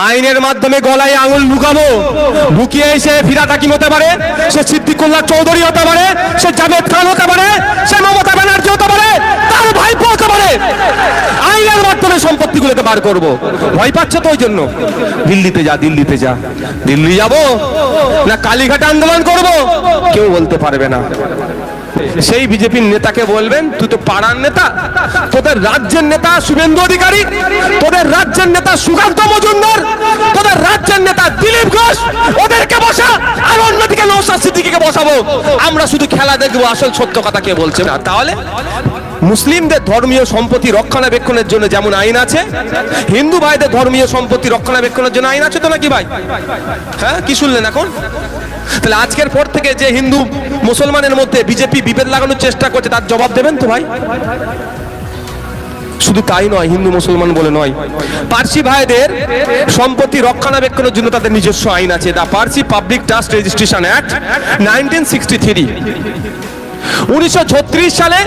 আইনের মাধ্যমে গলায় আঙুল ঢুকাবো, ঢুকিয়ে এসে ফিরাদ হাকিম হতে পারে, সে সিদ্দিকুল্লাহ চৌধুরী হতে পারে, সে জাভেদ খান হতে পারে, সে মমতা ব্যানার্জি হতে পারে, তার ভাইপো হতে পারে। আইনের মাধ্যমে সম্পত্তিগুলোকে বার করব। ভয় পাচ্ছে তো ওই জন্য দিল্লিতে যা, দিল্লিতে যা। দিল্লি যাব না কালীঘাটে আন্দোলন করব, কেউ বলতে পারবে না। সেই বিজেপির নেতাকে বলবেন, তুই তো পাড়ার নেতা, তোদের রাজ্যের নেতা শুভেন্দু অধিকারী, তোদের রাজ্যের নেতা সুকান্ত মজুমদার, তোদের রাজ্যের নেতা দিলীপ ঘোষ, ওদেরকে বসা, আর অন্যদিকে নওশাদ সিদ্দিকীকে বসাবো। আমরা শুধু খেলা দেখবো, আসল সত্য কথা কে বলছে। না তাহলে মুসলিমদের ধর্মীয় সম্পত্তি রক্ষণাবেক্ষণের জন্য যেমন আইন আছে, হিন্দু ভাইদের ধর্মীয় সম্পত্তি রক্ষণাবেক্ষণের জন্য আইন আছে তো নাকি ভাই? হ্যাঁ, কি শুনলেন এখন? তাহলে আজকের পর থেকে যে হিন্দু মুসলমানের মধ্যে বিজেপি বিভেদ লাগানোর চেষ্টা করছে, তার জবাব দেবেন তো ভাই? শুধু তাই নয়, হিন্দু মুসলমান বলে নয়, পার্সি ভাইদের সম্পত্তি রক্ষণাবেক্ষণের জন্য তাদের নিজস্ব আইন আছে, the Parsi public trust registration act 1963। 1936 সালে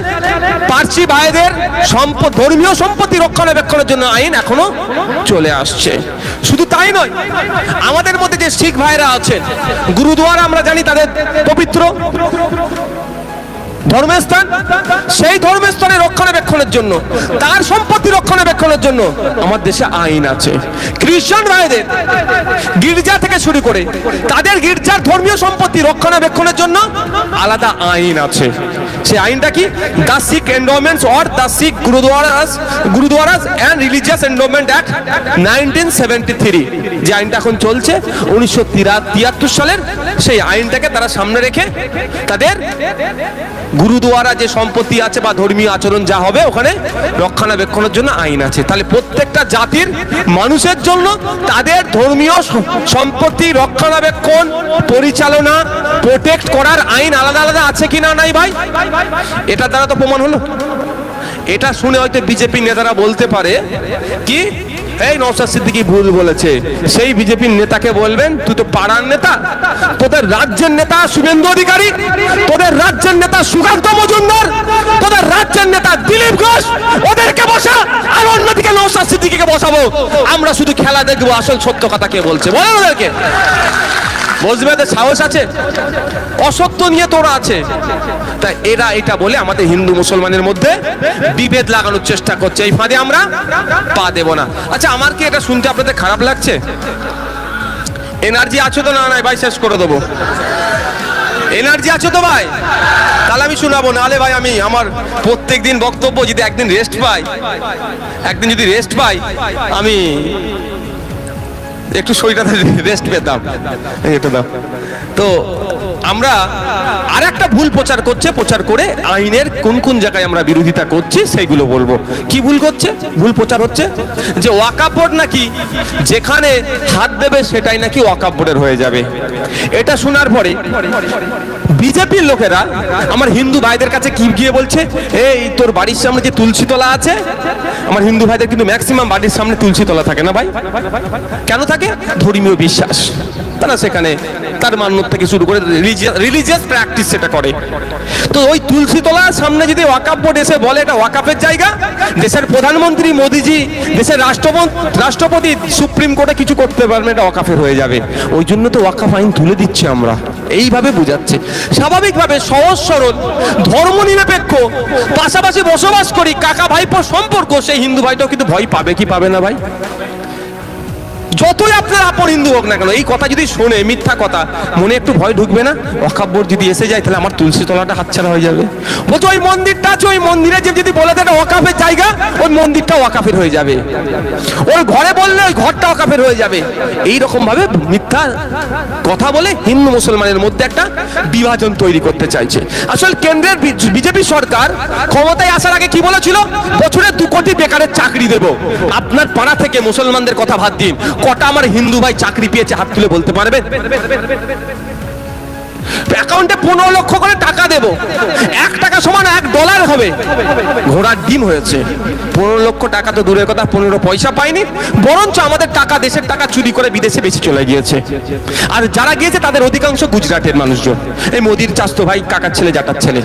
পার্সি ভাইদের ধর্মীয় সম্পত্তি রক্ষণাবেক্ষণের জন্য আইন এখনো চলে আসছে। শুধু তাই নয়, আমাদের মধ্যে যে শিখ ভাইরা আছেন, গুরুদুয়ারা আমরা জানি তাদের পবিত্র ধর্মস্থান, সেই ধর্মস্থানের রক্ষণাবেক্ষণের জন্য, তার সম্পত্তি রক্ষণাবেক্ষণের জন্য আমার দেশে আইন আছে। খ্রিস্টান ভাইদের গির্জা থেকে শুরু করে তাদের গির্জার ধর্মীয় সম্পত্তি রক্ষণাবেক্ষণের জন্য আলাদা আইন আছে। সেই আইনটা কি? The Sikh endowments or the Sikh gurdwaras and religious endowment act 1973, যে আইনটা এখন চলছে 1973 সালের, সেই আইনটাকে তারা সামনে রেখে তাদের গুরুদুয়ারা যে সম্পত্তি আছে বা ধর্মীয় আচরণ যা হবে ওখানে রক্ষণাবেক্ষণের জন্য আইন আছে। তাহলে প্রত্যেকটা জাতির মানুষের জন্য তাদের ধর্মীয় সম্পত্তি রক্ষণাবেক্ষণ, পরিচালনা, প্রোটেক্ট করার আইন আলাদা আলাদা আছে কিনা নাই ভাই? এটা দ্বারা তো প্রমাণ হলো। এটা শুনে হয়তো বিজেপি নেতারা বলতে পারে কি, এই নওশাদ সিদ্দিকী ভুল বলেছে। সেই বিজেপির নেতাকে বলবেন, তুই তো পাড়ার নেতা, তোদের রাজ্যের নেতা শুভেন্দু অধিকারী, তোদের রাজ্যের নেতা সুকান্ত মজুমদার, তোদের রাজ্যের নেতা দিলীপ ঘোষ, ওদেরকে বসা, আর অন্যদিকে নওশাদ সিদ্দিকীকে বসাবো। আমরা শুধু খেলা দেখবো, আসল সত্য কথা কে বলছে বলেন ওদেরকে। বুঝবে এদের সাহস আছে? অসত্য নিয়ে তোরা আছে। তাই এরা এটা বলে আমাদের হিন্দু মুসলমানের মধ্যে বিভেদ লাগানোর চেষ্টা করছে। এই ফাঁদে আমরা পা দেব না। আচ্ছা, আমার কি এটা শুনতে আপনাদের খারাপ লাগছে? এনার্জি আছে তো? না নাই ভাই, শেষ করে দেবো। এনার্জি আছে তো ভাই? তাহলে আমি শোনাবো। নাহলে ভাই আমি আমার প্রত্যেক দিন বক্তব্য যদি একদিন রেস্ট পাই, একদিন যদি রেস্ট পাই, আমি একটু শরীরটাতে রেস্ট পেতাম। এটা দাও তো। আমরা আর একটা ভুল প্রচার করছে, প্রচার করে আইনের কোন কোন জায়গায় আমরা বিরোধিতা করছি সেইগুলো বলবো। কি ভুল করছে? ভুল প্রচার হচ্ছে যে ওয়াকফ বোর্ড নাকি যেখানে হাত দেবে সেটাই নাকি ওয়াকফ বোর্ডের হয়ে যাবে। এটা শোনার পরে বিজেপির লোকেরা আমার হিন্দু ভাইদের কাছে কি গিয়ে বলছে, এই তোর বাড়ির সামনে যে তুলসী তলা আছে, আমার হিন্দু ভাইদের কিন্তু ম্যাক্সিমাম বাড়ির সামনে তুলসী তলা থাকে না ভাই। কেন থাকে? ধর্মীয় বিশ্বাস, তারা সেখানে তার মান্যত থেকে শুরু করে রিলিজিয়াস প্র্যাকটিস সেটা করে। তো ওই তুলসী তলার সামনে যদি ওয়াকফ বোর্ড এসে বলে এটা ওয়াকফের জায়গা, দেশের প্রধানমন্ত্রী মোদিজি, দেশের রাষ্ট্রপতি সুপ্রিম কোর্টে কিছু করতে পারবে, এটা ওয়াকফের হয়ে যাবে। ওই জন্য তো ওয়াকফ আইন তুলে দিচ্ছি আমরা, এইভাবে বুঝাচ্ছে। স্বাভাবিকভাবে সহজ সরল ধর্মনিরপেক্ষ পাশাপাশি বসবাস করি কাকা ভাইপোর সম্পর্ক, সেই হিন্দু ভাইটাও কিন্তু ভয় পাবে কি পাবে না ভাই? যতই আপনার আপন হিন্দু হোক না কেন, এই কথা যদি শোনে, মিথ্যা কথা, মনে একটু ভয় ঢুকবে না? ওয়াকফ বোর্ড যদি এসে যায় তাহলে আমার তুলসী তলাটা হাতছাড়া হয়ে যাবে। বলছে ওই মন্দিরটা আছে, ওই মন্দিরে যদি বলে দেয় ওয়াকফের জায়গা, ওই মন্দিরটা ওয়াকফের হয়ে যাবে। ওই ঘরে বললে ওই ঘরটা ওয়াকফের হয়ে যাবে। এইরকম ভাবে মিথ্যা কথা বলে হিন্দু মুসলমানের মধ্যে একটা বিভাজন তৈরি করতে চাইছে। আসলে কেন্দ্রের বিজেপি সরকার ক্ষমতায় আসার আগে কি বলেছিল? বছরে 2 কোটি বেকারের চাকরি দেব। আপনার পাড়া থেকে মুসলমানদের কথা বাদ দিন, কটা আমার হিন্দু ভাই চাকরি পেয়েছে হাত তুলে বলতে পারবেন? অ্যাকাউন্টে 15 লক্ষ করে টাকা দেব, 1 টাকা সমান $1 হবে। ঘোড়ার ডিম হয়েছে। 15 লক্ষ টাকা তো দূরের কথা, 15 পয়সা পাইনি, বরঞ্চ আমাদের টাকা, দেশের টাকা চুরি করে বিদেশে বেশি চলে গিয়েছে। আর যারা গিয়েছে তাদের অধিকাংশ গুজরাটের মানুষজন। এই মোদির চাস্তো ভাই, কাকার ছেলে, জাটার ছেলে।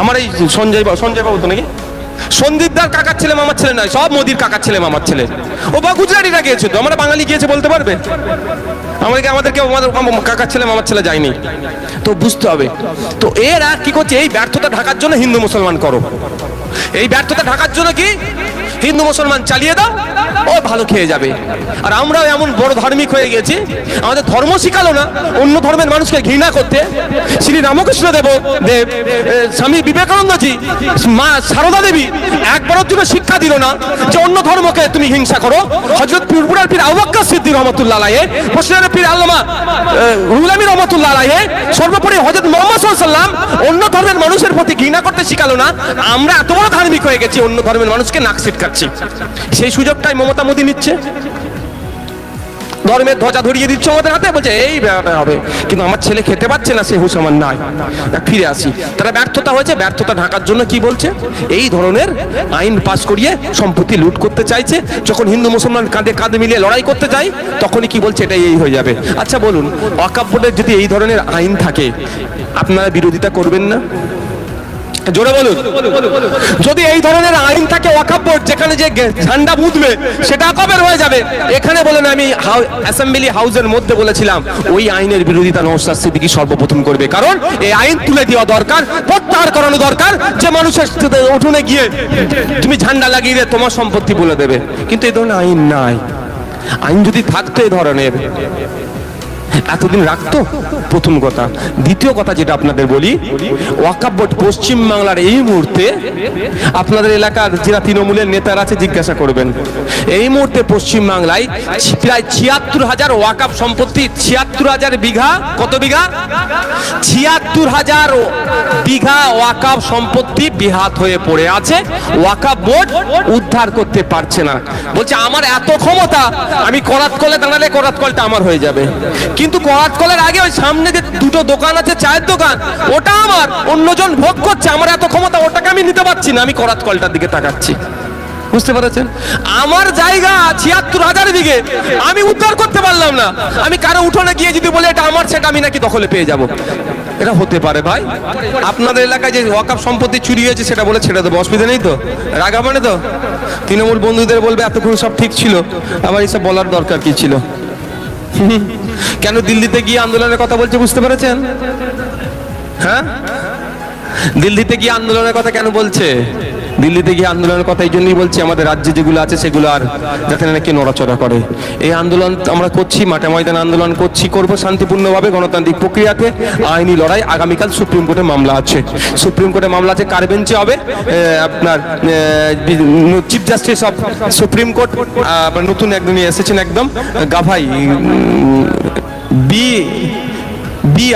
আমার এই সঞ্জয় বাবু তো নাকি সন্দীপদার কাকার ছেলে মামার ছেলে নয়, সব মোদির কাকার ছেলে মামার ছেলে। ও বা গুজরাটিরা গিয়েছে, তো আমরা বাঙালি গিয়েছে বলতে পারবে? আমাদেরকে আমাদের কাকার ছেলে মামার ছেলে যায়নি। তো বুঝতে হবে। তো এরা কি করছে, এই ব্যর্থতা ঢাকার জন্য হিন্দু মুসলমান করো, এই ব্যর্থতা ঢাকার জন্য কি হিন্দু মুসলমান চালিয়ে দাও, ও ভালো খেয়ে যাবে। আর আমরাও এমন বড় ধার্মিক হয়ে গেছি, আমাদের ধর্ম শিখালো না অন্য ধর্মের মানুষকে ঘৃণা করতে। শ্রী রামকৃষ্ণ দেব স্বামী বিবেকানন্দজি, মা সারদা দেবী একবারের জন্য শিক্ষা দিল না যে অন্য ধর্মকে তুমি হিংসা করো। হযরত পীরপুরার পীর আবু বকর সিদ্দিক রহমাতুল্লাহ আলাইহি, মুসলিমের পীর আল্লামা রুহুল আমিন রহমাতুল্লাহ আলাইহি, সর্বোপরি হযরত মুহাম্মদ সাল্লাল্লাহু আলাইহি ওয়াসাল্লাম অন্য ধর্মের মানুষের প্রতি ঘৃণা করতে শিখালো না। আমরা এত বড় ধার্মিক হয়ে গেছি, অন্য ধর্মের মানুষকে নাক সিটকাচ্ছি। সেই সুযোগটাই মমতা মোদী নিচ্ছে, ধর্মের ধ্বজা ধরিয়ে দিচ্ছে আমাদের হাতে, বলছে এই ব্যাপারটা হবে। কিন্তু আমার ছেলে খেতে পাচ্ছে না, সে হুঁশ আমার নাই। ফিরে আসি, তারা ব্যর্থতা হয়েছে, ব্যর্থতা ঢাকার জন্য কি বলছে, এই ধরনের আইন পাস করিয়ে সম্পত্তি লুট করতে চাইছে। যখন হিন্দু মুসলমান কাঁধে কাঁধে মিলিয়ে লড়াই করতে চাই, তখনই কি বলছে, এটাই এই হয়ে যাবে। আচ্ছা বলুন, ওয়াকফ বোর্ডের যদি এই ধরনের আইন থাকে, আপনারা বিরোধিতা করবেন না? জোরে বলুন। যদি এই ধরনের আইন থাকে ওয়াকফ বোর্ড, যেখানে যে ঝান্ডা বুঝবে সেটা কবের হয়ে যাবে। এখানে বলেন, আমি অ্যাসেম্বলি হাউসের মধ্যে বলেছিলাম ওই আইনের বিরোধিতা নওশাদ সিদ্দিকী সর্বপ্রথম করবে, কারণ এই আইন তুলে দেওয়া দরকার, প্রত্যাহার করানো দরকার, যে মানুষের উঠোনে গিয়ে তুমি ঝান্ডা লাগিয়ে দিয়ে তোমার সম্পত্তি বলে দেবে। কিন্তু এই ধরনের আইন নাই। আইন যদি থাকতো এই ধরনের, এতদিন রাখতো? প্রথম কথা। দ্বিতীয় কথা যেটা আপনাদের বলি, ওয়াকফ বোর্ড পশ্চিম বাংলার এই মুহূর্তে, আপনাদের এলাকার যারা তৃণমূলের নেতারা আছে জিজ্ঞাসা করবেন, এই মুহূর্তে পশ্চিম বাংলায় প্রায় ৭৬,০০০ ওয়াকফ সম্পত্তি, ৭৬,০০০ বিঘা, কত বিঘা? ৭৬,০০০ বিঘা ওয়াকফ সম্পত্তি বেহাত হয়ে পড়ে আছে। ওয়াকফ বোর্ড উদ্ধার করতে পারছে না। বলছে আমার এত ক্ষমতা, আমি করাত কলে দাঁড়ালে করাত কলটা আমার হয়ে যাবে। কিন্তু করাত কলের আগে ওই সামনে যে দুটো দোকান আছে, চায়ের দোকান, ওটা আমার, অন্যজন ভোগ করছে, আমার এত ক্ষমতা, ওটাকে আমি নিতে পারছি না, আমি করাত কলটার দিকে তাকাচ্ছি। বুঝতে পারছেন? আমার জায়গা ৭৬,০০০ বিঘে, আমি উদ্ধার করতে পারলাম না। আমি কারো উঠোনে গিয়ে যদি বলে এটা আমার, সেটা আমি নাকি দখলে পেয়ে যাব। এটা হতে পারে ভাই? আপনাদের এলাকায় যে ওয়াকফ সম্পত্তি চুরি হয়েছে সেটা বলে ছেড়ে দেবো, অসুবিধা নেই তো? রাগা মানে তো তৃণমূল বন্ধুদের বলবে এতক্ষণ সব ঠিক ছিল, আবার এসব বলার দরকার কি ছিল? কেন দিল্লিতে গিয়ে আন্দোলনের কথা বলছে, বুঝতে পেরেছেন? হ্যাঁ, দিল্লিতে গিয়ে আন্দোলনের কথা কেন বলছে? দিল্লিতে গিয়ে আন্দোলনের কথা এই জন্যই বলছি, আমাদের রাজ্যে যেগুলো আছে সেগুলো আর যাতে নাকি নড়াচড়া করে। এই আন্দোলন আমরা করছি, মাঠে ময়দানে আন্দোলন করবো শান্তিপূর্ণভাবে, গণতান্ত্রিক প্রক্রিয়াতে, আইনি লড়াই। আগামীকাল সুপ্রিম কোর্টে মামলা আছে, সুপ্রিম কোর্টে মামলা আছে, কার বেঞ্চে হবে? আপনার chief justice of supreme court, নতুন একদম এসেছেন, একদম গাভাই, বি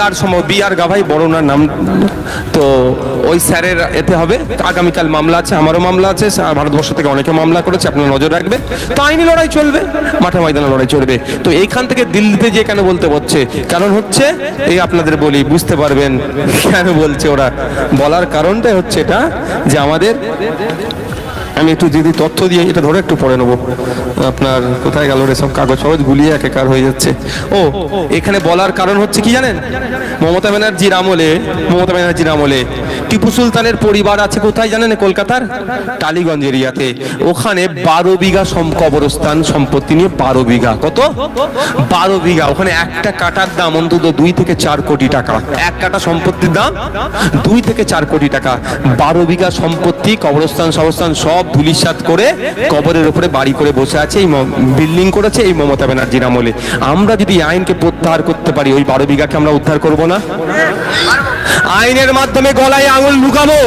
আর গাভাই, বড় ওনার নাম। তো ওই স্যারের এতে হবে। আগামীকাল মামলা আছে, আমারও মামলা আছে, ভারতবর্ষ থেকে অনেকে মামলা করেছে, আপনারা নজর রাখবেন। তো আইনি লড়াই চলবে, মাঠে ময়দানে লড়াই চলবে। তো এইখান থেকে দিল্লিতে যে কেন বলতে হচ্ছে, কারণ হচ্ছে এই আপনাদের বলি, বুঝতে পারবেন কেন বলছে ওরা। বলার কারণটাই হচ্ছে এটা, যে আমাদের, আমি একটু যদি তথ্য দিয়ে এটা ধরে একটু পড়ে নেবো। আপনার কোথায় গেল রে সব কাগজ ফাগজ গুলিয়ে একাকার হয়ে যাচ্ছে। ও, এখানে বলার কারণ হচ্ছে কি জানেন? মমতা ব্যানার্জির আমলে টিপু সুলতানের পরিবার আছে কোথায় জানেন? কলকাতার টালিগঞ্জ এরিয়াতে। ওখানে 12 বিঘা কবরস্থান সম্পত্তি নিয়ে, 12 বিঘা, কত? 12 বিঘা। ওখানে একটা কাটার দাম অন্তত 2 থেকে 4 কোটি টাকা। এক কাটা সম্পত্তির দাম 2 থেকে 4 কোটি টাকা। 12 বিঘা সম্পত্তি, কবরস্থান সব ধুলিসাৎ করে কবরের উপরে বাড়ি করে বসে আছে, এই বিল্ডিং করেছে এই মমতা ব্যানার্জির আমলে। আমরা যদি আইনকে প্রত্যাহার করতে পারি, ওই 12 বিঘাকে আমরা উদ্ধার করব না? আইনের মাধ্যমে গলায় আঙুল ঢুকাবো,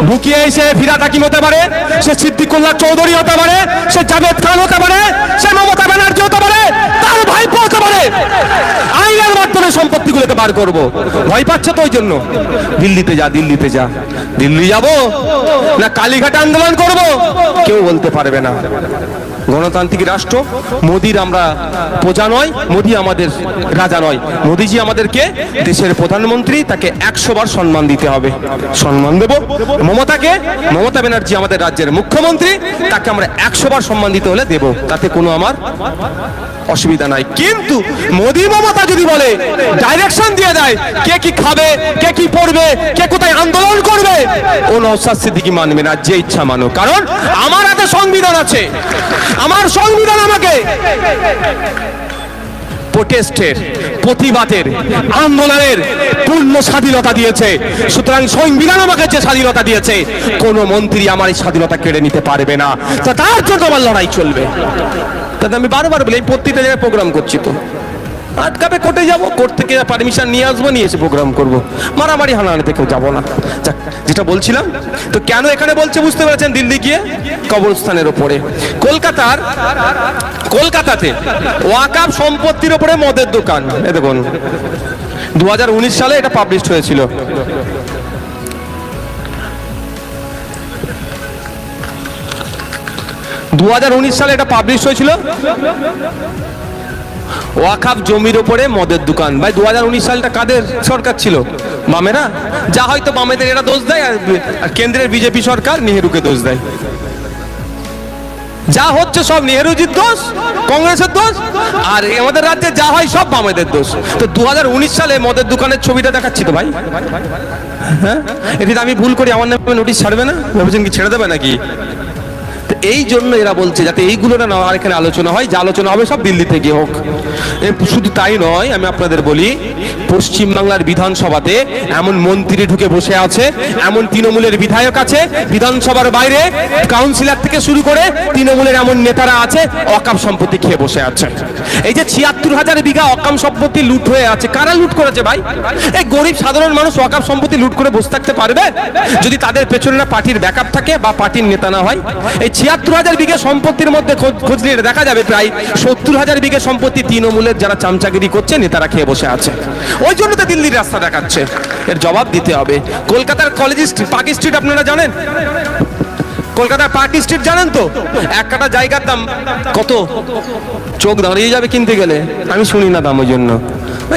ঢুকিয়ে এসে ফিরাদ হাকিম হতে পারে, সে সিদ্দিকুল্লাহ চৌধুরী হতে পারে, সে জাভেদ খান হতে পারে, সে মমতা ব্যানার্জি হতে পারে, তার ভাইপো হতে পারে। আইনের মাধ্যমে সম্পত্তিগুলোকে বার করব। ভয় পাচ্ছে তো ওই জন্য। দিল্লিতে যা, দিল্লি যাবো না কালীঘাট আন্দোলন করব, কেউ বলতে পারবে না। গণতান্ত্রিক রাষ্ট্র, মোদির আমরা প্রজা নয়, মোদি আমাদের রাজা নয়। মোদিজি আমাদেরকে দেশের প্রধানমন্ত্রী, তাকে 100 বার সম্মান দিতে হবে, সম্মান দেব। মমতা ব্যানার্জি আমাদের রাজ্যের মুখ্যমন্ত্রী, তাকে আমরা 100 বার সম্মান দিতে হলে দেব, তাতে কোনো আমার অসুবিধা নাই। কিন্তু মোদি মমতা যদি বলে, ডাইরেকশন দিয়ে দেয় কে কি খাবে, কে কি পড়বে, কে কোথায় আন্দোলন করবে, ও নওশাদ সিদ্দিকী মানবে না, যে ইচ্ছা মানো। কারণ আমার হাতে সংবিধান আছে, আমার সংবিধান আমাকে প্রোটেস্টের, প্রতিবাদের, আন্দোলনের পূর্ণ স্বাধীনতা দিয়েছে। সুতরাং সংবিধান আমাকে যে স্বাধীনতা দিয়েছে, কোনো মন্ত্রী আমার এই স্বাধীনতা কেড়ে নিতে পারবে না। তো তার জন্য আমার লড়াই চলবে। তাতে আমি বারবার বলি, এই প্রত্যেকটা জায়গায় প্রোগ্রাম করছি, তো আটকাবে, কোর্টে যাবো, কোর্ট থেকে পারমিশন নিয়ে আসবো, নিয়ে এসে প্রোগ্রাম করবো, মারামারি হানাহানিতে কেউ যাবো না। যেটা বলছিলাম, তো কেন এখানে বলছে বুঝতে পেরেছেন, দিল্লি গিয়ে কবরস্থানের ওপরে। কলকাতাতে ওয়াকাফ সম্পত্তির ওপরে মদের দোকান, এ দেখুন 2019 সালে এটা পাবলিশ হয়েছিল। সালে এটা পাবলিশ হয়েছিল, ওয়াকাফ জমির উপরে মদের দোকান। ভাই 2019 সালটা কাদের সরকার ছিল? বামেরা। যা হয়তো বামেদের এরা দোষ দেয়, আর কেন্দ্রের বিজেপি সরকার নেহেরুকে দোষ দেয়। যা হচ্ছে সব নেহেরুজির দোষ, কংগ্রেসের দোষ, আর আমাদের রাজ্যে যা হয় সব বামেদের দোষ। তো 2019 সালে মদের দোকানের ছবিটা দেখাচ্ছি তো ভাই, হ্যাঁ, এটি আমি ভুল করি আমার নামে নোটিশ ছাড়বে না, ভেবেছেন কি ছেড়ে দেবে নাকি? এই জন্য এরা বলছে যাতে এইগুলো না আর এখানে আলোচনা হয়, যা আলোচনা হবে সব দিল্লি থেকে হোক। শুধু তাই নয়, আমি আপনাদের বলি, পশ্চিমবাংলার বিধানসভাতে এমন মন্ত্রী ঢুকে বসে আছে, এমন তৃণমূলের বিধায়ক আছে, বিধানসভার বাইরে কাউন্সিলর থেকে শুরু করে তৃণমূলের এমন নেতারা আছে, ওয়াকাফ সম্পত্তি খেয়ে বসে আছে। এই যে 76,000 বিঘা ওয়াকাফ সম্পত্তি লুট হয়ে আছে, কারা লুট করেছে ভাই? এই গরিব সাধারণ মানুষ ওয়াকাফ সম্পত্তি লুট করে বসে থাকতে পারবে যদি তাদের পেছনে না পার্টির ব্যাকআপ থাকে বা পার্টির নেতা না হয়? এই 76,000 বিঘা সম্পত্তির মধ্যে খোঁজ নিয়ে দেখা যাবে প্রায় 70,000 বিঘা সম্পত্তি তৃণমূলের যারা চামচাগিরি করছে নেতারা খেয়ে বসে আছে। ওই জন্য তো দিল্লির রাস্তা দেখাচ্ছে, এর জবাব দিতে হবে। কলকাতার কলেজ স্ট্রিট, পার্ক স্ট্রিট আপনারা জানেন? কলকাতার পার্ক স্ট্রিট জানেন তো? এক কাটা জায়গার দাম কত? চোখ দাঁড়িয়ে যাবে কিনতে গেলে। আমি শুনি না দাম, ওই জন্য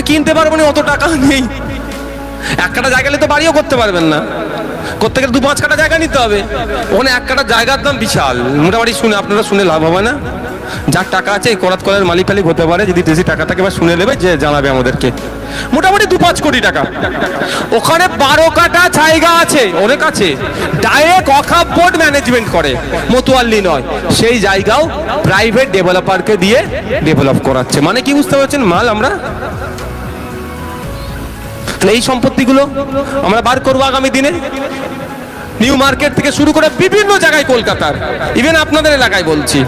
কিনতে পারবো না, অত টাকা নেই। এক কাটা জায়গা নিলে তো বাড়িও করতে পারবেন না, করতে গেলে 2-5 কাটা জায়গা নিতে হবে। ওখানে এক কাটা জায়গার দাম বিশাল। মোটামুটি শুনে আপনারা শুনে লাভ হবে না। যার টাকা আছে এই করাত কলের মালিক ফালিক হতে পারে, যদি বেশি টাকা থাকে বা শুনে নেবে, যে জানাবে আমাদেরকে। মোটামুটি 2-5 কোটি টাকা। ওখানে 12 কাটা জায়গা আছে, অনেক আছে, ডাইরেক্ট ওয়াকফ বোর্ড ম্যানেজমেন্ট করে, মতোয়াল্লি নয়। সেই জায়গাও প্রাইভেট ডেভেলপারকে দিয়ে ডেভেলপ করাচ্ছে। মানে কি বুঝতে পারছেন? মাল আমরা এই সম্পত্তিগুলো আমরা বার করবো আগামী দিনে। নিউ মার্কেট থেকে শুরু করে বিভিন্ন জায়গায় কলকাতার, ইভেন আপনাদের এলাকায় বলছি,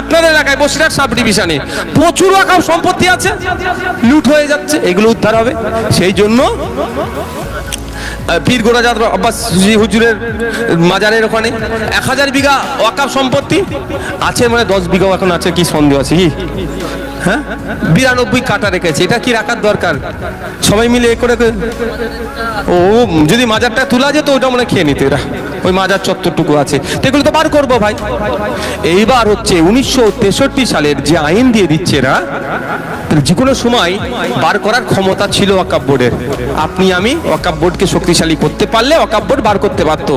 আপনাদের এলাকায় বসিরহাট সাব ডিভিশনে প্রচুর ওয়াকফ সম্পত্তি আছে, লুট হয়ে যাচ্ছে। এগুলো উদ্ধার হবে। সেই জন্য পীর গোরাজাত আব্বাস হুজুরের মাজারের ওখানে 1000 বিঘা ওয়াকফ সম্পত্তি আছে, মানে 10 বিঘাও এখন আছে, কি সন্দেহ আছে কি? হ্যাঁ, 92 কাটা রেখেছে। এটা কি রাখার দরকার? সবাই মিলে এ করে, ও যদি মাজারটা তোলা যেত ওটা মনে খেয়ে নিত এরা, ওই মাজার চত্বরটুকু আছে। এগুলো তো বার করবো ভাই। এইবার হচ্ছে 1963 সালের যে আইন দিয়ে দিচ্ছে এরা, যে কোনো সময় বার করার ক্ষমতা ছিল ওয়াকফ বোর্ডের। আপনি আমি ওয়াকফ বোর্ডকে শক্তিশালী করতে পারলে ওয়াকফ বোর্ড বার করতে পারতো।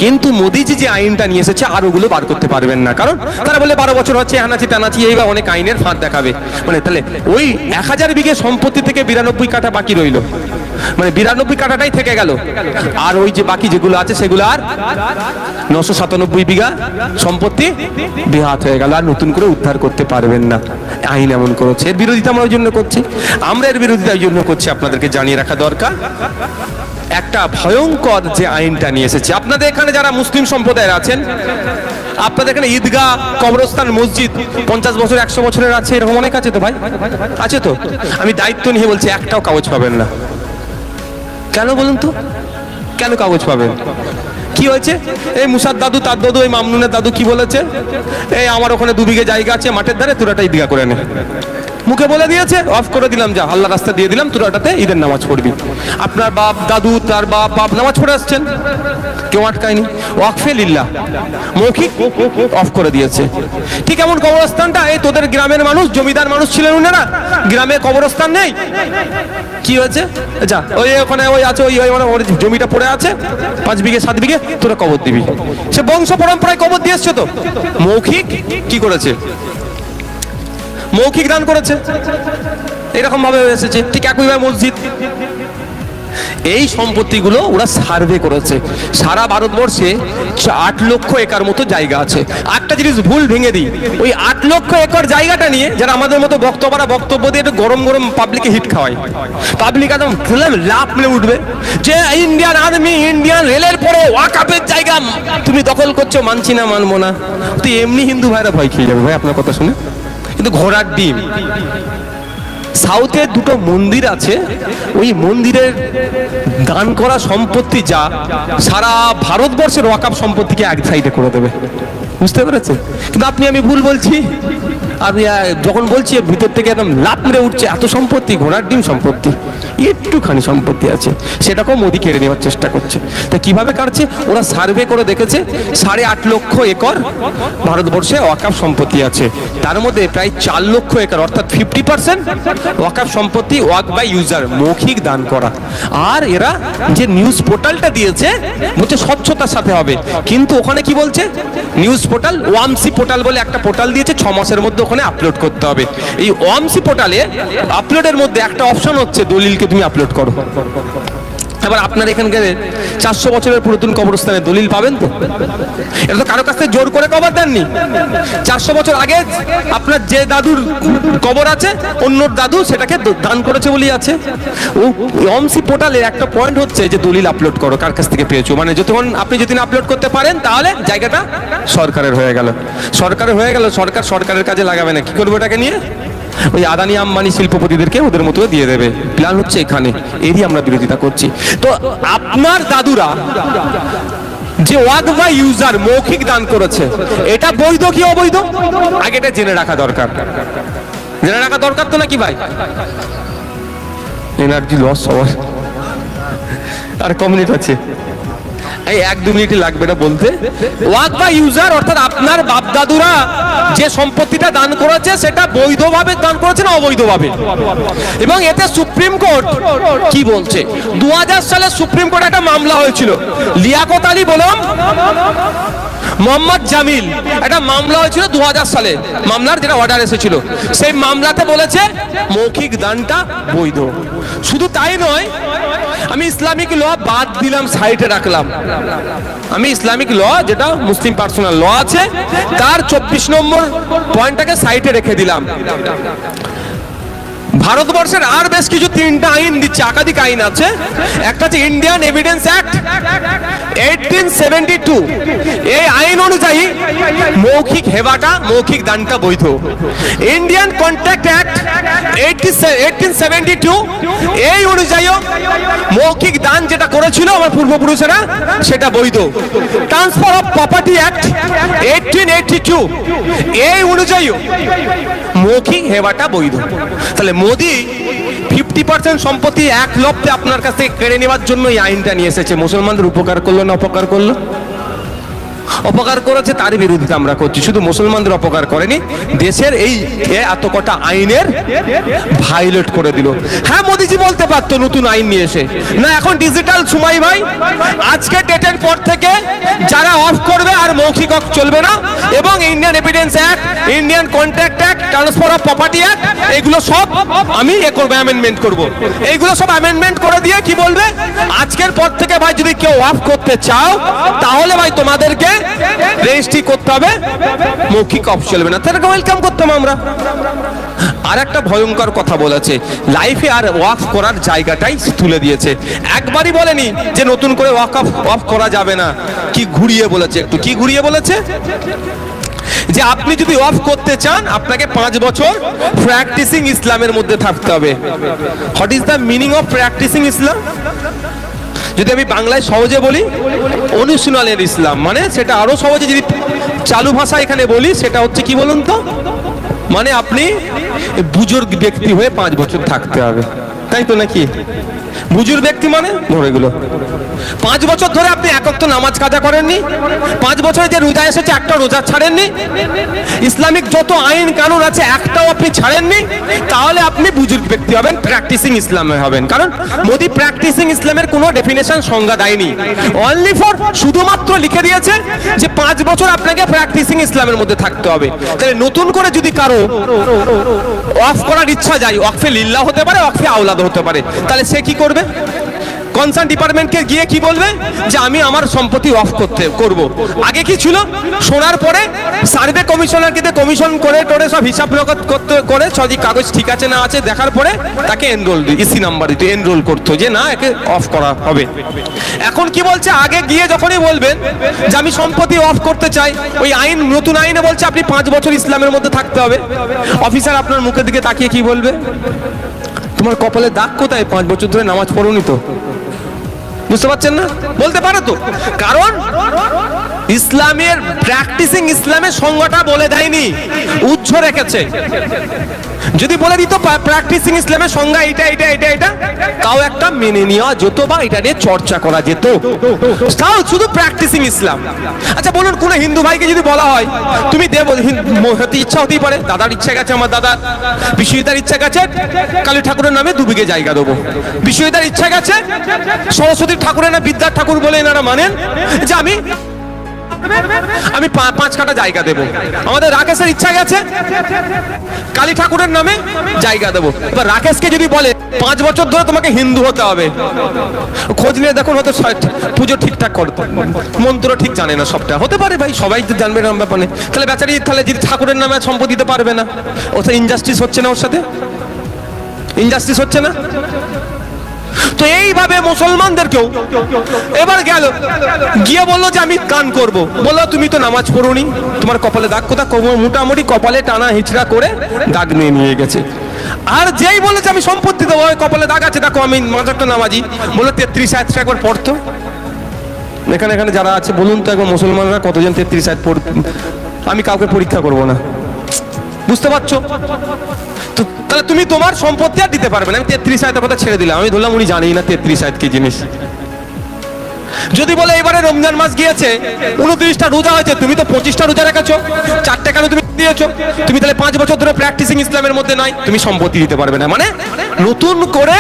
কিন্তু মোদিজি যে আইনটা নিয়ে এসেছে, আর ওগুলো বার করতে পারবেন না। কারণ তারা বলে 12 বছর হচ্ছে, হানাচি টানাচি, এই বা অনেক আইনের ফাঁদ দেখাবে। মানে তাহলে ওই 1000 বিঘে সম্পত্তি থেকে 92 কাটা বাকি রইল, মানে 92 কাটাটাই থেকে গেল। আর ওই যে বাকি যেগুলো আছে সেগুলো আর 997 বিঘা সম্পত্তি বেহাত হয়ে গেল, আর নতুন করে উদ্ধার করতে পারবেন না। আইন এমন করেছে। এর বিরোধিতা আমরা ওই জন্য করছি, আমরা এর বিরোধিতা ওই জন্য করছি, আপনাদেরকে জানিয়ে রাখা দরকার। একটা ভয়ঙ্কর যে আইনটা নিয়ে এসেছে। আপনাদের এখানে যারা মুসলিম সম্প্রদায়ের আছেন, আপনাদের এখানে ঈদগাহ, কবরস্থান, মসজিদ 50 বছর 100 বছরের আছে, এরকম অনেক আছে তো ভাই, আছে তো? আমি দায়িত্ব নিয়ে বলছি, একটাও কাগজ পাবেন না। কেন বলুন তো, কেন কাগজ পাবেন? কি হয়েছে? এই মুসার দাদু, তার দাদু, এই মামনুনের দাদু কি বলেছে? এই আমার ওখানে 2 বিঘে জায়গা আছে মাঠের ধারে, তোরা একটা ঈদগাহ করে নে। মুখে বলে দিয়েছে অফ করে দিলাম, যা আল্লাহ রাস্তা দিয়ে দিলাম, তোরা ওটাতে ঈদের নামাজ পড়বি। আপনার বাপ দাদু, তার বাপ নামাজ পড়ে আসছেন, কেউ আটকায়নি। ওয়াকফে লিল্লাহ, মৌখিক অফ করে দিয়েছে। ঠিক এমন কবরস্থানটা, এই তোদের গ্রামের মানুষ, জমিদার মানুষ ছিলেন উনারা, গ্রামে কবরস্থান নেই, কি হয়েছে, যা ওই ওখানে ওই আছে, ওই ওর জমিটা পড়ে আছে 5 বিঘে 7 বিঘে, তোরা কবর দিবি। সে বংশ পরম্পরায় কবর দিয়ে এসছে। তো মৌখিক কি করেছে, মৌখিক দান করেছে, এরকম ভাবে এসেছে। ঠিক একইভাবে মসজিদ, এই সম্পত্তিগুলো ওরা সার্ভে করেছে। সারা ভারতবর্ষে 8 লক্ষ একর মতো জায়গা আছে। একটা জিনিস ভুল ভেঙে দিই, ওই 8 লক্ষ একর জায়গাটা নিয়ে যারা আমাদের মতো বক্তব্য দিয়ে একটু গরম গরম পাবলিকে হিট খাওয়ায়, পাবলিক একদম লাভ মেলে উঠবে যে ইন্ডিয়ান আর্মি, ইন্ডিয়ান রেলের পরে ওয়াকাফের জায়গা তুমি দখল করছো, মানছি না, মানবো না। তো এমনি হিন্দু ভাইরা ভয় খেয়ে যাবে ভাই আপনার কথা শুনে। কিন্তু ঘোড়ার ডিম, সাউথে 2টো মন্দির আছে, ওই মন্দিরের দান করা সম্পত্তি যা সারা ভারতবর্ষের ওয়াকাফ সম্পত্তিকে এক সাইডে করে দেবে, বুঝতে পেরেছে? কিন্তু আমি ভুল বলছি, আমি যখন বলছি ভিতর থেকে একদম লাফ মেরে উঠছে, এত সম্পত্তি, ঘোড়ার ডিম সম্পত্তি, একটুখানি সম্পত্তি আছে, সেটাকেও মোদি কেড়ে নেওয়ার চেষ্টা করছে। তা কিভাবে কাটছে? ওরা সার্ভে করে দেখেছে 8.5 লক্ষ একর ভারতবর্ষে ওয়াকাফ সম্পত্তি আছে, তার মধ্যে প্রায় 4 লক্ষ একর অর্থাৎ 50% ওয়াকাফ সম্পত্তি ওয়াক বাই ইউজার, মৌখিক দান করা। আর এরা যে নিউজ পোর্টালটা দিয়েছে বলছে স্বচ্ছতার সাথে হবে, কিন্তু ওখানে কি বলছে, নিউজ পোর্টাল ওয়ামসি পোর্টাল বলে একটা পোর্টাল দিয়েছে, 6 মাসের মধ্যে ওখানে আপলোড করতে হবে। এই ওয়ামসি পোর্টালে আপলোডের মধ্যে একটা অপশন হচ্ছে দলিলকে তুমি আপলোড করো। এবার আপনার এখানকার 400 বছরের পুরাতন কবরস্থানে দলিল পাবেন তো? এটা তো কারো কাছ থেকে জোর করে কবর দেননি। 400 বছর আগে আপনার যে দাদুর কবর আছে, অন্য দাদু সেটাকে দান করেছে বলেই আছে। ও ওয়ামসি পোর্টালে একটা পয়েন্ট হচ্ছে যে দলিল আপলোড করো, কার কাছ থেকে পেয়েছো, মানে যতক্ষণ আপনি যদি আপলোড করতে পারেন তাহলে জায়গাটা সরকারের হয়ে গেল। সরকারের কাজে লাগাবে না, কি করবে ওটাকে নিয়ে? ওই আদানি আম্বানি শিল্পপতিদেরকে ওদের মতো দিয়ে দেবে। প্ল্যান হচ্ছে এখানে, এরই আমরা বিরোধিতা করছি। তো আপনার দাদুরা যে ওয়াক বাই ইউজার মৌখিক দান করেছে, এটা বৈধ কি অবৈধ? আগে এটা জেনে রাখা দরকার, জেনে রাখা দরকার তো নাকি ভাই? এনার্জি লস হওয়ার আর কমিউনিট আছে, এই 1-2 মিনিট লাগবে না বলতে। ওয়াক বাই ইউজার অর্থাৎ আপনার বাপ দাদুরা যে সম্পত্তিটা দান করেছে সেটা বৈধভাবে দান করেছে না অবৈধভাবে? এবং এতে সুপ্রিম কোর্ট কি বলছে? 2000 সালে সুপ্রিম কোর্টে একটা মামলা হয়েছিল, লিয়াকত আলী বলম মোহাম্মদ জামিল, একটা মামলা হয়েছিল 2000 সালে, মামলার যেটা অর্ডার এসেছিল, সেই মামলাতে বলেছে মৌখিক দানটা বৈধ। শুধু তাই নয়, আমি ইসলামিক ল বাদ দিলাম, সাইডে রাখলাম। আমি ইসলামিক ল যেটা মুসলিম পার্সোনাল ল আছে তার 24 নম্বর পয়েন্টটাকে সাইডে রেখে দিলাম। ভারতবর্ষের আর বেশ কিছু 3টা আইন দিচ্ছে, একাধিক আইন আছে। একটা হচ্ছে ইন্ডিয়ান এভিডেন্স অ্যাক্ট 1872, এই আইন অনুযায়ী মৌখিক হেবাটা, মৌখিক দানটা বৈধ। ইন্ডিয়ান কন্ট্রাক্ট অ্যাক্ট 1872, এই অনুযায়ী মৌখিক দান যেটা করেছিল আমার পূর্বপুরুষেরা সেটা বৈধ। ট্রান্সফার অফ প্রপার্টি অ্যাক্ট 1882, এই অনুযায়ী মৌখিক হেবাটা বৈধ। তাহলে মোদি 50% সম্পত্তি 1 লক্ষে আপনার কাছ থেকে কেড়ে নেওয়ার জন্য এই আইনটা নিয়ে এসেছে। মুসলমানদের উপকার করলো না অপকার করলো? অপকার করেছে, তার বিরোধিতা আমরা করছি। শুধু মুসলমানদের অপকার করেনি, দেশের এই এত কটা আইনের ভায়োলেট করে দিল। হ্যাঁ, মোদিজি বলতে পারতো নতুন আইন নিয়ে এসে, না এখন ডিজিটাল সময় ভাই, আজকে ডেটের পর থেকে যারা অফ করবে আর মৌখিক অফ চলবে না, এবং Indian evidence act, Indian contract act, transfer of property act, এগুলো সব আমি অ্যামেন্ডমেন্ট করব। এইগুলো সব অ্যামেন্ডমেন্ট করে দিয়ে কি বলবে, আজকের পর থেকে ভাই যদি কেউ অফ করতে চাও তাহলে ভাই তোমাদেরকে রেজিস্ট্রি করতে হবে, মৌখিক অফ চলবে না। তাদেরকে ওয়েলকাম করতাম আমরা। আর একটা ভয়ঙ্কর কথা বলেছে, লাইফে আর ওয়াক করার জায়গাটাই তুলে দিয়েছে। একবারই বলেনি যে নতুন করে ওয়াক অফ করা যাবে না, কি ঘুরিয়ে বলেছে, একটু কি ঘুরিয়ে বলেছে যে আপনি যদি অফ করতে চান আপনাকে 5 বছর প্র্যাকটিসিং ইসলামের মধ্যে থাকতে হবে। What is the meaning of practising Islam? যদি আমি বাংলায় সহজে বলি, অনুশীলনের ইসলাম, মানে সেটা আরো সহজে যদি চালু ভাষা এখানে বলি সেটা হচ্ছে কি বলুন তো, মানে আপনি বুজুর্গ ব্যক্তি হয়ে 5 বছর থাকতে হবে, তাই তো নাকি? বুজুর্গ ব্যক্তি মানে ধরে গেল 5 বছর ধরে আপনি এক ওয়াক্ত নামাজ কাজা করেননি, 5 বছরে যে রোজা এসেছে একটা রোজা ছাড়েননি, ইসলামিক যত আইন কানুন আছে একটাও আপনি ছাড়েননি, তাহলে আপনি বুজুর্গ ব্যক্তি হবেন, প্র্যাকটিসিং ইসলামে হবেন। কারণ মোদি প্র্যাকটিসিং ইসলামের কোনো ডেফিনেশন সংজ্ঞা দেয়নি, অনলি ফর শুধুমাত্র লিখে দিয়েছে যে 5 বছর আপনাকে প্র্যাকটিসিং ইসলামের মধ্যে থাকতে হবে। তাহলে নতুন করে যদি কারো অফ করার ইচ্ছা যায়, ওয়াকফে লিল্লাহ হতে পারে, ওয়াকফে আওলাদ হতে পারে, তাহলে সে কি করবে? কনসার্ন ডিপার্টমেন্টকে গিয়ে কি বলবে যে আমি আমার সম্পত্তি অফ করব। আগে কি ছিল? শোনার পরে সার্ভে কমিশনারকে কমিশন করে টোরে সব হিসাব রকম করতে করে সবই কাগজ ঠিক আছে না আছে দেখার পরে তাকে এনরোল ইসি নাম্বার দিত, এনরোল করতো যে না একে অফ করা হবে। এখন কি বলছে? আগে গিয়ে যখনই বলবেন যে আমি সম্পত্তি অফ করতে চাই, ওই আইন নতুন আইনে বলছে আপনি 5 বছর ইসলামের মধ্যে থাকতে হবে। অফিসার আপনার মুখের দিকে তাকিয়ে কি বলবে? তোমার কপালে দাগ কোথায়? 5 বছর ধরে নামাজ পড়োনি তো? বুঝতে পারছেন না? বলতে পারো তো, কারণ ইসলামের প্র্যাকটিসিং ইসলামের সংজ্ঞাটা বলে দেয়নি, উজ্জ্ব রেখেছে। যদি বলে দিত প্র্যাকটিসিং ইসলামের সংজ্ঞা এটা এটা এটা এটা, তাও একটা মেনে নেওয়া যেত বা এটা নিয়ে চর্চা করা যেত, তাও শুধু প্র্যাকটিসিং ইসলাম। আচ্ছা বলুন, কোন হিন্দু ভাইকে যদি বলা হয় তুমি দেব, হতে ইচ্ছা হতেই পারে, দাদার ইচ্ছা গেছে, আমার দাদা বিশ্বজিতার ইচ্ছা গেছে কালী ঠাকুরের নামে 2 বিঘে জায়গা দেবো, বিশ্বজিতার ইচ্ছা গেছে সরস্বতী ঠাকুরের না বিদ্যার ঠাকুর বলে এনারা মানেন যে আমি 5 কাঠা জায়গা দেব, আমাদের রাকেশের ইচ্ছা গেছে কালী ঠাকুরের নামে জায়গা দেবো। এবার রাকেশকে যদি বলে 5 বছর ধরে তোমাকে হিন্দু হতে হবে, খোঁজ নিয়ে দেখুন হয়তো পুজো ঠিকঠাক করতে, মন্ত্র ঠিক জানে না, সবটা হতে পারে ভাই, সবাই তো জানবে না ব্যাপারে। তাহলে বেচারি তাহলে যদি ঠাকুরের নামে সম্পত্তি দিতে পারবে না, ওটা ইনজাস্টিস হচ্ছে না? ওর সাথে ইনজাস্টিস হচ্ছে না? তো এইভাবে মুসলমানদেরকেও এবার গেল গিয়ে বললো যে আমি কান করব, বললো তুমি তো নামাজ পড়োনি, তোমার কপালে দাগ কোথা? মোটামুটি কপালে টানা হিচড়া করে দাগ নিয়ে গেছে। আর যেই বলে যে আমি সম্পত্তি দেবো, কপালে দাগ আছে, দেখো আমি মাঝারটা নামাজি, বললো 33 আয়াতটা একবার পড়তো। এখানে এখানে যারা আছে বলুন তো একবার মুসলমানরা কতজন 33 আয়াত পড়? আমি কাউকে পরীক্ষা করব না, বুঝতে পারছো? তাহলে তুমি তোমার সম্পত্তি আর দিতে পারবে না। আমি 33 আয়াতের কথা ছেড়ে দিলাম, আমি ধরলাম উনি জানেই না 33 আয়াত কি জিনিস। যদি বলে এবারে রমজান মাস গিয়েছে, 29টা রোজা হয়েছে, তুমি তো 25টা রোজা রেখেছো, 4টা কেন তুমি দিয়েছো? তুমি তাহলে 5 বছর ধরে প্র্যাকটিসিং ইসলামের মধ্যে নাই, তুমি সম্পত্তি দিতে পারবে না। মানে নতুন করে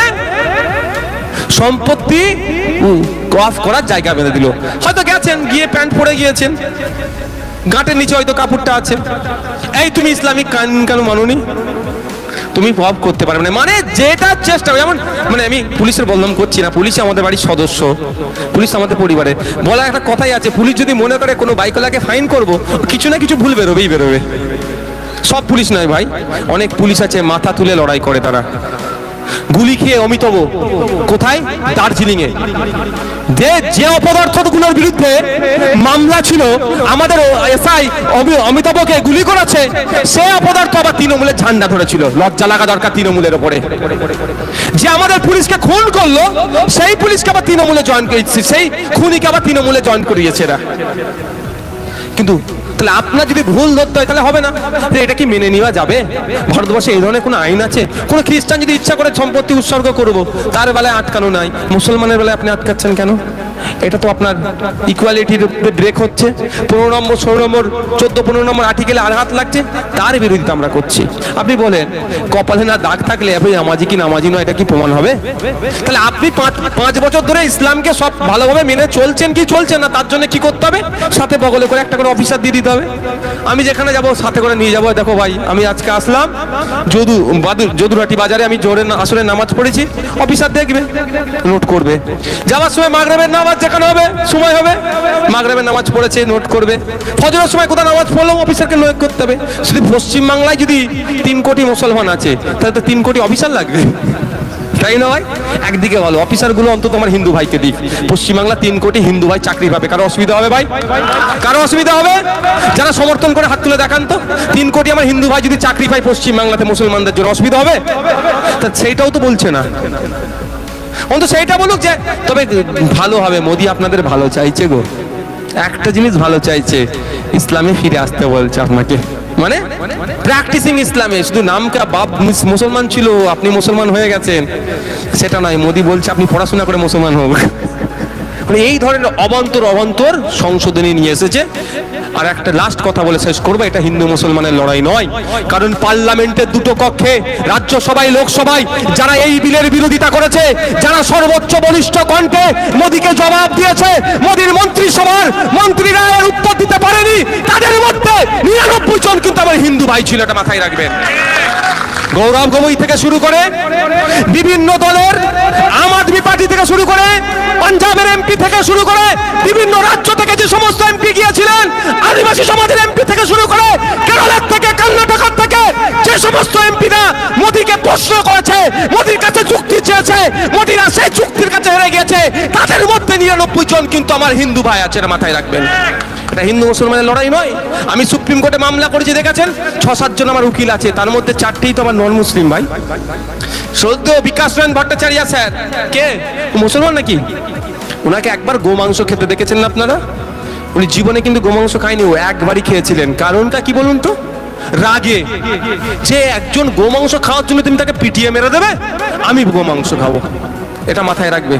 সম্পত্তি অফ করার জায়গা বেঁধে দিল। হয়তো গেছেন, গিয়ে প্যান্ট পরে গিয়েছেন, গাঁটের নিচে হয়তো কাপড়টা আছে, এই তুমি ইসলামিক কানুন কেন মানোনি, তুমি অফ করতে পারবে না। মানে যেটা চেষ্টা, যেমন মানে আমি পুলিশের বদনাম করছি না, পুলিশ আমাদের বাড়ির সদস্য, পুলিশ আমাদের পরিবারে। বলা একটা কথাই আছে, পুলিশ যদি মনে করে কোনো বাইকওয়ালাকে ফাইন করবো, কিছু না কিছু ভুল বেরোবেই বেরোবে। সব পুলিশ নয় ভাই, অনেক পুলিশ আছে মাথা তুলে লড়াই করে, তারা গুলি খেয়ে অমিতাভ কোথায়? দার্জিলিং এ যে অপদার্থগুলোর বিরুদ্ধে মামলা ছিল, আমাদের এসআই অমিতাভকে গুলি করেছে, সে অপদার্থ আবার তৃণমূলের ঝান্ডা ধরেছিল। লজ্জা লাগা দরকার তৃণমূলের ওপরে। যে আমাদের পুলিশকে খুন করলো, সেই পুলিশকে আবার তৃণমূলে জয়েন করেছে, সেই খুনিকে আবার তৃণমূলে জয়েন করিয়েছে এরা। কিন্তু তাহলে আপনার যদি ভুল ধরতে হয় তাহলে হবে না, এটা কি মেনে নেওয়া যাবে? ভারতবর্ষে এই ধরনের কোনো আইন আছে? কোনো খ্রিস্টান যদি ইচ্ছা করে সম্পত্তি উৎসর্গ করবো, তার বেলায় আটকানো নাই, মুসলমানের বেলায় আপনি আটকাচ্ছেন কেন? এটা তো আপনার ইকুয়ালিটির ব্রেক হচ্ছে। 15 নম্বর 16 নম্বর 14 15 নম্বর আর্টিকেলে আঘাত লাগছে, তার বিরোধিতা আমরা করছি। আপনি বলেন কপালে না দাগ থাকলে আপনি নামাজি কি নামাজি নয়, এটা কি প্রমাণ হবে? তাহলে আপনি 5 বছর ধরে ইসলামকে সব ভালোভাবে মেনে চলছেন কি চলছেন না, তার জন্য কি করতে হবে? সাথে বগলে করে একটা করে অফিসার দিয়ে দিতে হবে। আমি যেখানে যাব সাথে করে নিয়ে যাবো, দেখো ভাই আমি আজকে আসলাম যদুরাটি বাজারে, আমি জোরে আসলে নামাজ পড়েছি, অফিসার দেখবে, নোট করবে। যাওয়ার সময় মাগরিবের নামাজ যেখানে হবে সময় হবে, মাগরিবের নামাজ পড়েছে নোট করবে। ফজরের সময় কোথাও নামাজ পড়লাম, অফিসারকে নোট করতে হবে। শুধু পশ্চিমবাংলায় যদি 3 কোটি মুসলমান আছে, তাহলে তো 3 কোটি অফিসার লাগবে, তাই না ভাই? একদিকে ভালো অফিসারগুলো অন্তত আমার হিন্দু ভাইকে দিক। পশ্চিমবাংলা 3 কোটি হিন্দু ভাই চাকরি পাবে, কারো অসুবিধা হবে ভাই? কারো অসুবিধা হবে? যারা সমর্থন করে হাত তুলে দেখান তো, 3 কোটি আমার হিন্দু ভাই যদি চাকরি পায় পশ্চিমবাংলাতে মুসলমানদের জন্য, অসুবিধা হবে? তা সেইটাও তো বলছে না। অন্তত সেইটা বলুক যে তবে ভালো হবে, মোদি আপনাদের ভালো চাইছে গো, একটা জিনিস ভালো চাইছে, ইসলামে ফিরে আসতে বলছে আপনাকে। মানে প্র্যাকটিসিং ইসলামে শুধু নামকা বাপ মুসলমান ছিল আপনি মুসলমান হয়ে গেছেন সেটা নয়। মোদি বলছে আপনি পড়াশোনা করে মুসলমান হোক। মানে এই ধরনের অবান্তর সংশোধনী নিয়ে এসেছে। আর একটা লাস্ট কথা বলে শেষ করবো, এটা হিন্দু মুসলমানের লড়াই নয়। কারণ পার্লামেন্টের দুটো কক্ষে, রাজ্যসভায় লোকসভায় যারা এই বিলের বিরোধিতা করেছে, যারা সর্বোচ্চ বলিষ্ঠ কণ্ঠে মোদিকে জবাব দিয়েছে, মোদির মন্ত্রিসভার মন্ত্রীরা এর উত্তর দিতে পারেনি, তাদের মধ্যে 99 জন কিন্তু আমার হিন্দু ভাই ছিল, এটা মাথায় রাখবেন। গৌরব গগৈ থেকে শুরু করে বিভিন্ন দলের, আম আদমি পার্টি থেকে শুরু করে, পাঞ্জাবের এমপি থেকে শুরু করে, বিভিন্ন রাজ্য থেকে যে সমস্ত এমপি গিয়েছিলেন, আদিবাসী সমাজের এমপি থেকে শুরু করে, কেরলের থেকে, কর্ণাটক থেকে যে সমস্ত এমপিরা মোদিকে প্রশ্ন করেছে, মোদির কাছে চুক্তি চেয়েছে, মোদিরা সেই চুক্তির কাছে হেরে গিয়েছে, তাদের মধ্যে 99 জন কিন্তু আমার হিন্দু ভাই আছে, এটা মাথায় রাখবেন। এটা হিন্দু মুসলমানের লড়াই নয়। আমি সুপ্রিম কোর্টে মামলা করেছি, দেখেছেন 6-7 জন আমার উকিল আছে, তার মধ্যে 4টেই তো আমার নন মুসলিম ভাই। সদ্য বিকাশ রঞ্জন ভট্টাচার্য স্যার কে মুসলমান নাকি? ওনাকে একবার গোমাংস খেতে দেখেছেন না আপনারা? উনি জীবনে কিন্তু গোমাংস খায়নি, ও একবারই খেয়েছিলেন। কারণটা কি বলুন তো? রাগে, যে একজন গোমাংস খাওয়ার জন্য তুমি তাকে পিটিয়ে মেরে দেবে, আমি গোমাংস খাবো, এটা মাথায় রাখবে।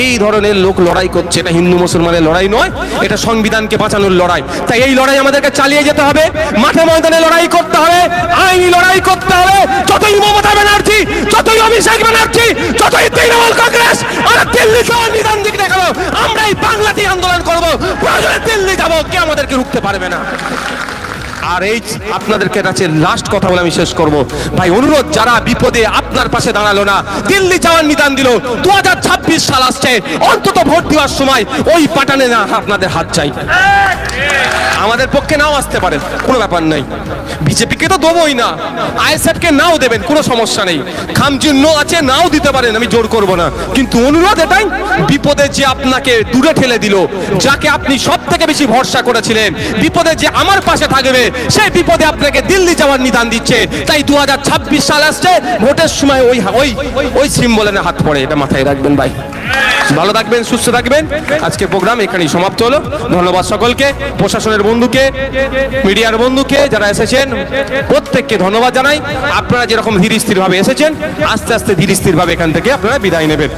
এই ধরনের লোক লড়াই করছে, এটা হিন্দু মুসলমানের লড়াই নয়, এটা সংবিধানকে বাঁচানোর লড়াই। তাই এই লড়াই আমাদেরকে চালিয়ে যেতে হবে, মাঠে ময়দানে লড়াই করতে হবে, আইনি লড়াই করতে হবে। যতই মমতা ব্যানার্জি, যতই অভিষেক ব্যানার্জি, যতই তৃণমূল কংগ্রেস আর দিল্লিতে নিদান দিক দেখাবো, আমরা এই বাংলাতেই আন্দোলন করবো, প্রয়োজনে দিল্লি যাবো, কে আমাদেরকে রুখতে পারবে না। আর এই আপনাদেরকে কাছে লাস্ট কথা বলে আমি শেষ করব ভাই, অনুরোধ, যারা বিপদে আপনার পাশে দাঁড়ালো না, দিল্লি যাওয়ার নিদান দিল, 2026 সাল আসছে, অন্তত ভোট দেওয়ার সময় ওই পাঠানে না আপনাদের হাত চাই। আমাদের পক্ষে নাও আসতে পারে, কোনো ব্যাপার নাই, বিজেপিকে তো দেবই না, আইএসএফকে নাও দেবেন, কোনো সমস্যা নেই, খামচিহ্ন আছে নাও দিতে পারেন, আমি জোর করব না। কিন্তু অনুরোধ এটাই, বিপদে যে আপনাকে দূরে ঠেলে দিল, যাকে আপনি সব থেকে বেশি ভরসা করেছিলেন, বিপদে যে আমার পাশে থাকবে, সেই বিপদে আপনাকে দিল্লি যাওয়ার নিদান দিচ্ছে। তাই 2026 সাল আসছে, ভোটের সময় ওই সিম্বলের হাত পড়ে, এটা মাথায় রাখবেন ভাই। ভালো থাকবেন, সুস্থ থাকবেন। আজকে প্রোগ্রাম এখানেই সমাপ্ত হলো। ধন্যবাদ সকলকে, প্রশাসনের বন্ধুকে, মিডিয়ার বন্ধুকে, যারা এসেছেন প্রত্যেককে ধন্যবাদ জানাই। আপনারা যেরকম ধীর স্থির ভাবে এসেছেন, আস্তে আস্তে ধীর স্থির ভাবে এখান থেকে আপনারা বিদায় নেবেন।